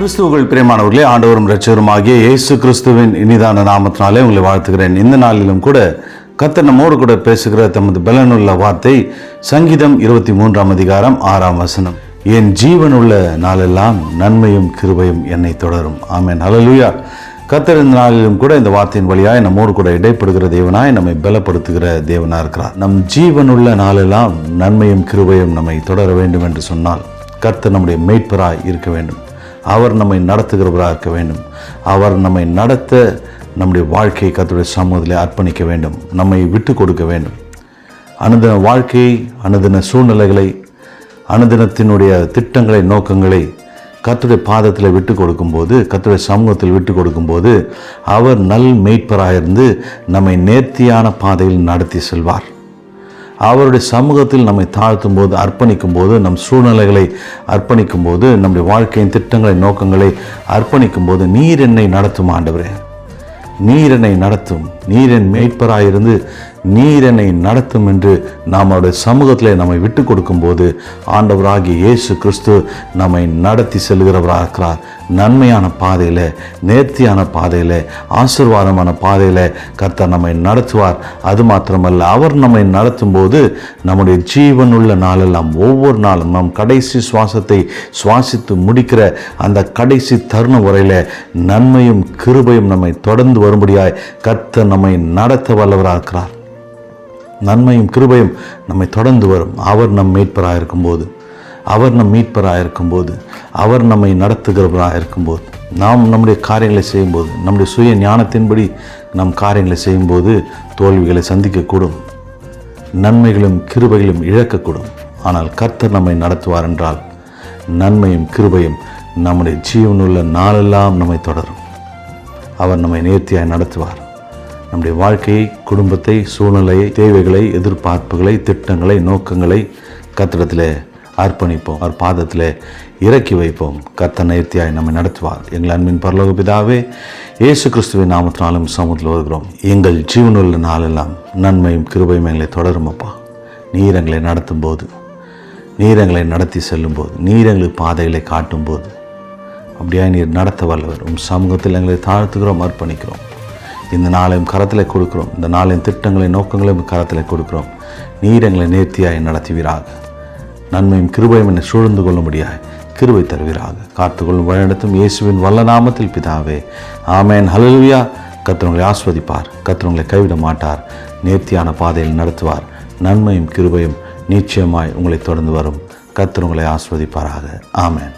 கிறிஸ்துவுக்குள் பிரியமானவர்களே, ஆண்டவரும் இரட்சகருமாகிய இயேசு கிறிஸ்துவின் இனிதான நாமத்தினாலே உங்களை வாழ்த்துகிறேன். இந்த நாளிலும் கூட கர்த்தர் நம்மோடு கூட பேசுகிற தமது பலனுள்ள வார்த்தை சங்கீதம் 23 அதிகாரம் 6 வசனம். என் ஜீவனுள்ள நாளெல்லாம் நன்மையும் கிருபையும் என்னை தொடரும். ஆமென், ஹல்லேலூயா. கர்த்தர் இந்த நாளிலும் கூட இந்த வார்த்தையின் வழியாய் நம்மோடு கூட இடைப்படுகிற தேவனாய் நம்மை பலப்படுத்துகிற தேவனா இருக்கிறார். நம் ஜீவனுள்ள நாளெல்லாம் நன்மையும் கிருபையும் நம்மை தொடர வேண்டும் என்று சொன்னால் கர்த்தர் நம்முடைய மேய்ப்பராய் இருக்க வேண்டும். அவர் நம்மை நடத்துகிறவராக இருக்க வேண்டும். அவர் நம்மை நடத்த நம்முடைய வாழ்க்கையை கர்த்தருடைய சமூகத்தில் அர்ப்பணிக்க வேண்டும். நம்மை விட்டு கொடுக்க வேண்டும். அனுதின வாழ்க்கையை, அனுதின சூழ்நிலைகளை, அனுதினத்தினுடைய திட்டங்களை, நோக்கங்களை கர்த்தருடைய பாதத்தில் விட்டு கொடுக்கும்போது, கர்த்தருடைய சமூகத்தில் விட்டு கொடுக்கும்போது அவர் நல் மேய்ப்பராயிருந்து நம்மை நேர்த்தியான பாதையில் நடத்தி செல்வார். அவருடைய சமூகத்தில் நம்மை தாழ்த்தும் போது, அர்ப்பணிக்கும் போது, நம் சூழ்நிலைகளை அர்ப்பணிக்கும் போது, நம்முடைய வாழ்க்கையின் திட்டங்களை, நோக்கங்களை அர்ப்பணிக்கும் போது, நீர் என்னை நடத்தும் ஆண்டவரே, நீர் என்னை நடத்தும், நீர் என் மேய்ப்பராயிருந்து நீர் என்னை நடத்தும் என்று நாம் அவருடைய சமூகத்தில் நம்மை விட்டு கொடுக்கும்போது ஆண்டவராகிய இயேசு கிறிஸ்து நம்மை நடத்தி செல்கிறவராக இருக்கிறார். நன்மையான பாதையில், நேர்த்தியான பாதையில், ஆசீர்வாதமான பாதையில் கர்த்தர் நம்மை நடத்துவார். அது மாத்திரமல்ல, அவர் நம்மை நடத்தும் போது நம்முடைய ஜீவனுள்ள நாளெல்லாம், ஒவ்வொரு நாளும் நம் கடைசி சுவாசத்தை சுவாசித்து முடிக்கிற அந்த கடைசி தருணம் வரையில் நன்மையும் கிருபையும் நம்மை தொடர்ந்து வரும்படியாய் கர்த்தர் நம்மை நடத்த வல்லவராக இருக்கிறார். நன்மையும் கிருபையும் நம்மை தொடர்ந்து வரும். அவர் நம் மீட்பராக இருக்கும்போது, அவர் நம் மீட்பராக இருக்கும்போது, அவர் நம்மை நடத்துகிறவராக இருக்கும்போது, நாம் நம்முடைய காரியங்களை செய்யும்போது, நம்முடைய சுய ஞானத்தின்படி நம் காரியங்களை செய்யும்போது தோல்விகளை சந்திக்கக்கூடும், நன்மைகளும் கிருபைகளும் இழக்கக்கூடும். ஆனால் கர்த்தர் நம்மை நடத்துவார் என்றால் நன்மையும் கிருபையும் நம்முடைய ஜீவனுள்ள நாளெல்லாம் நம்மை தொடரும். அவர் நம்மை நேர்த்தியாய் நடத்துவார். நம்முடைய வாழ்க்கையை, குடும்பத்தை, சூழ்நிலையை, தேவைகளை, எதிர்பார்ப்புகளை, திட்டங்களை, நோக்கங்களை கர்த்தரிடத்தில் அர்ப்பணிப்போம். அவர் பாதத்தில் இறக்கி வைப்போம். கர்த்தர் நேர்த்தியாய் நம்மை நடத்துவார். எங்கள் அன்பின் பரலோக பிதாவே, இயேசு கிறிஸ்துவின் நாமத்தினாலும் சமூகத்தில் வருகிறோம். எங்கள் ஜீவனுள்ள நாளெல்லாம் நன்மையும் கிருபையும் எங்களை தொடரும் அப்பா. நீர் எங்களை நடத்தும் போது, நீர் எங்களை நடத்தி செல்லும் போது, நீர் எங்களுக்கு பாதைகளை காட்டும் போது அப்படியே நீர் நடத்த வல்லவர். சமூகத்தில் எங்களை தாழ்த்துகிறோம், அர்ப்பணிக்கிறோம். இந்த நாளையும் கரத்தில் கொடுக்கிறோம். இந்த நாளின் திட்டங்களை, நோக்கங்களையும் கரத்தில் கொடுக்கிறோம். நீர் எங்களை நேர்த்தியாய் நடத்துவீராக. நன்மையும் கிருபையும் என்னை சூழ்ந்து கொள்ளும்படியாய் கிருபை தருவீராக. காத்துக்கொள்ளும் வழிநடத்தும் இயேசுவின் வல்ல நாமத்தில் பிதாவே, ஆமென், ஹல்லேலூயா. கர்த்தர் உங்களை ஆஸ்வதிப்பார். கர்த்தர் உங்களை கைவிட மாட்டார். நேர்த்தியான பாதையில் நடத்துவார். நன்மையும் கிருபையும் நிச்சயமாய் உங்களை தொடர்ந்து வரும். கர்த்தர் உங்களை ஆஸ்வதிப்பாராக. ஆமென்.